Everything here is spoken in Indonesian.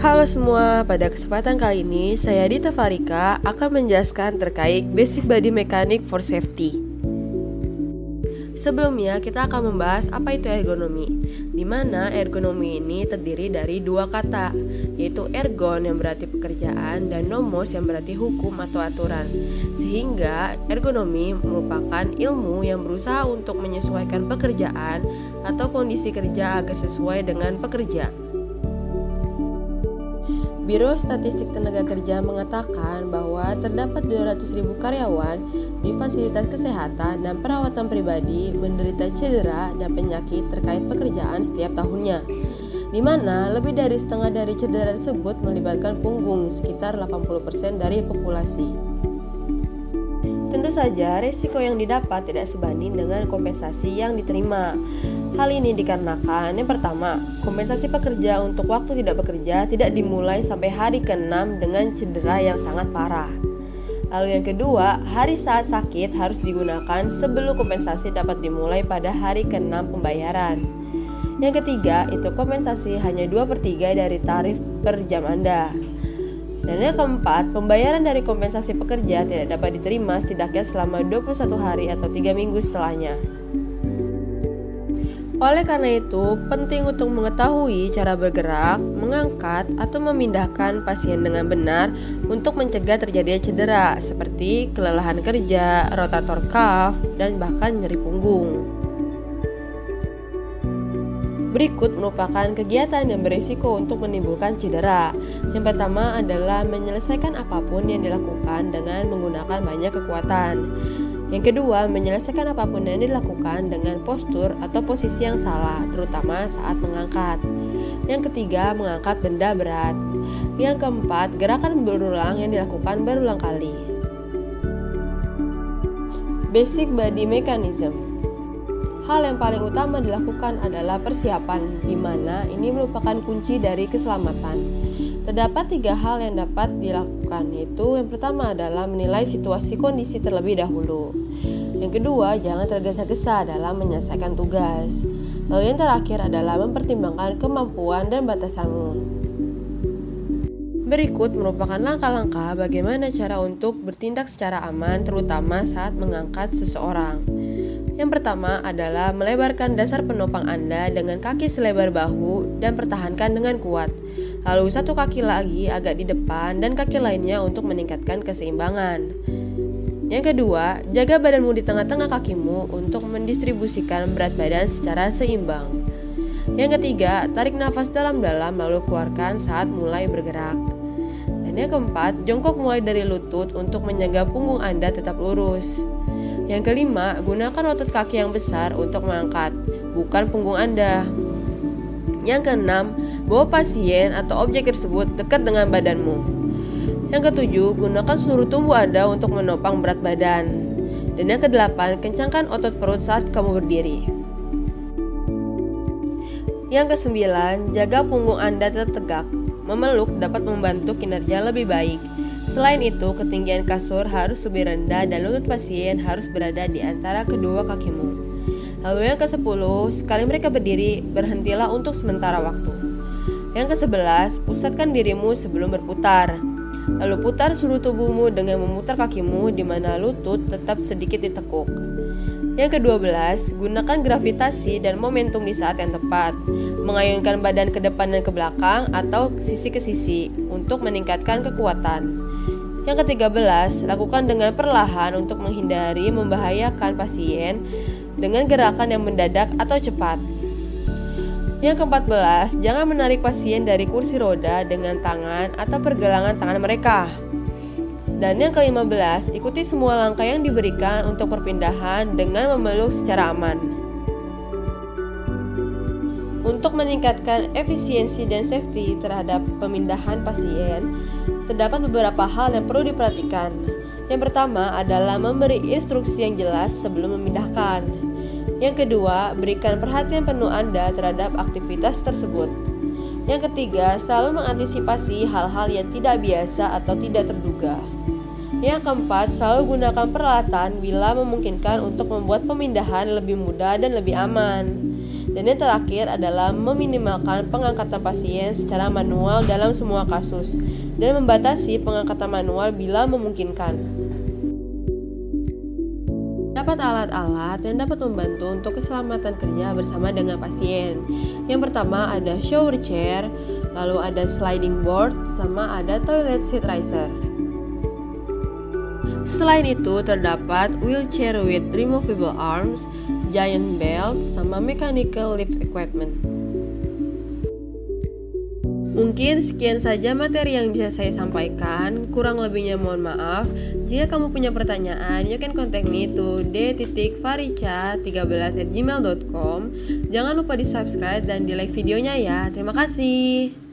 Halo semua, pada kesempatan kali ini saya Dita Farika akan menjelaskan terkait Basic Body Mechanic for Safety. Sebelumnya kita akan membahas apa itu ergonomi, di mana ergonomi ini terdiri dari dua kata, yaitu ergon yang berarti pekerjaan dan nomos yang berarti hukum atau aturan. Sehingga ergonomi merupakan ilmu yang berusaha untuk menyesuaikan pekerjaan atau kondisi kerja agar sesuai dengan pekerja. Biro Statistik Tenaga Kerja mengatakan bahwa terdapat 200.000 karyawan di fasilitas kesehatan dan perawatan pribadi menderita cedera dan penyakit terkait pekerjaan setiap tahunnya, di mana lebih dari setengah dari cedera tersebut melibatkan punggung, sekitar 80% dari populasi. Tentu saja, risiko yang didapat tidak sebanding dengan kompensasi yang diterima. Hal ini dikarenakan, yang pertama, kompensasi pekerja untuk waktu tidak bekerja tidak dimulai sampai hari ke-6 dengan cedera yang sangat parah. Lalu yang kedua, hari saat sakit harus digunakan sebelum kompensasi dapat dimulai pada hari ke-6 pembayaran. Yang ketiga, itu kompensasi hanya 2/3 dari tarif per jam Anda. Dan yang keempat, pembayaran dari kompensasi pekerja tidak dapat diterima setidaknya selama 21 hari atau 3 minggu setelahnya. Oleh karena itu, penting untuk mengetahui cara bergerak, mengangkat, atau memindahkan pasien dengan benar untuk mencegah terjadinya cedera seperti kelelahan kerja, rotator cuff, dan bahkan nyeri punggung. Berikut merupakan kegiatan yang berisiko untuk menimbulkan cedera. Yang pertama adalah menyelesaikan apapun yang dilakukan dengan menggunakan banyak kekuatan. Yang kedua, menyelesaikan apapun yang dilakukan dengan postur atau posisi yang salah, terutama saat mengangkat. Yang ketiga, mengangkat benda berat. Yang keempat, gerakan berulang yang dilakukan berulang kali. Basic Body Mechanism. Hal yang paling utama dilakukan adalah persiapan, di mana ini merupakan kunci dari keselamatan. Terdapat 3 hal yang dapat dilakukan, yaitu yang pertama adalah menilai situasi kondisi terlebih dahulu. Yang kedua, jangan tergesa-gesa dalam menyelesaikan tugas. Lalu yang terakhir adalah mempertimbangkan kemampuan dan batasanmu. Berikut merupakan langkah-langkah bagaimana cara untuk bertindak secara aman, terutama saat mengangkat seseorang. Yang pertama adalah melebarkan dasar penopang Anda dengan kaki selebar bahu dan pertahankan dengan kuat. Lalu satu kaki lagi agak di depan dan kaki lainnya untuk meningkatkan keseimbangan. Yang kedua, jaga badanmu di tengah-tengah kakimu untuk mendistribusikan berat badan secara seimbang. Yang ketiga, tarik nafas dalam-dalam lalu keluarkan saat mulai bergerak. Dan yang keempat, jongkok mulai dari lutut untuk menjaga punggung Anda tetap lurus. Yang kelima, gunakan otot kaki yang besar untuk mengangkat, bukan punggung Anda. Yang keenam, bawa pasien atau objek tersebut dekat dengan badanmu. Yang ketujuh, gunakan seluruh tubuh Anda untuk menopang berat badan. Dan yang kedelapan, kencangkan otot perut saat kamu berdiri. Yang kesembilan, jaga punggung Anda tetap tegak. Memeluk dapat membantu kinerja lebih baik. Selain itu, ketinggian kasur harus lebih rendah dan lutut pasien harus berada di antara kedua kakimu. Lalu yang ke-10, sekali mereka berdiri, berhentilah untuk sementara waktu. Yang ke-11, pusatkan dirimu sebelum berputar. Lalu putar seluruh tubuhmu dengan memutar kakimu di mana lutut tetap sedikit ditekuk. Yang ke-12, gunakan gravitasi dan momentum di saat yang tepat. Mengayunkan badan ke depan dan ke belakang atau sisi ke sisi untuk meningkatkan kekuatan. Yang ke-13, lakukan dengan perlahan untuk menghindari membahayakan pasien dengan gerakan yang mendadak atau cepat. Yang ke-14, jangan menarik pasien dari kursi roda dengan tangan atau pergelangan tangan mereka. Dan yang ke-15, ikuti semua langkah yang diberikan untuk perpindahan dengan memeluk secara aman. Untuk meningkatkan efisiensi dan safety terhadap pemindahan pasien, terdapat beberapa hal yang perlu diperhatikan. Yang pertama adalah memberi instruksi yang jelas sebelum memindahkan. Yang kedua, berikan perhatian penuh Anda terhadap aktivitas tersebut. Yang ketiga, selalu mengantisipasi hal-hal yang tidak biasa atau tidak terduga. Yang keempat, selalu gunakan peralatan bila memungkinkan untuk membuat pemindahan lebih mudah dan lebih aman. Dan yang terakhir adalah meminimalkan pengangkatan pasien secara manual dalam semua kasus dan membatasi pengangkatan manual bila memungkinkan. Dapat alat-alat yang dapat membantu untuk keselamatan kerja bersama dengan pasien. Yang pertama ada shower chair, lalu ada sliding board, sama ada toilet seat riser. Selain itu terdapat wheelchair with removable arms, giant belt, sama mechanical lift equipment. Mungkin sekian saja materi yang bisa saya sampaikan. Kurang lebihnya mohon maaf. Jika kamu punya pertanyaan, you can contact me to d.farica13@gmail.com. Jangan lupa di subscribe dan di like videonya ya. Terima kasih.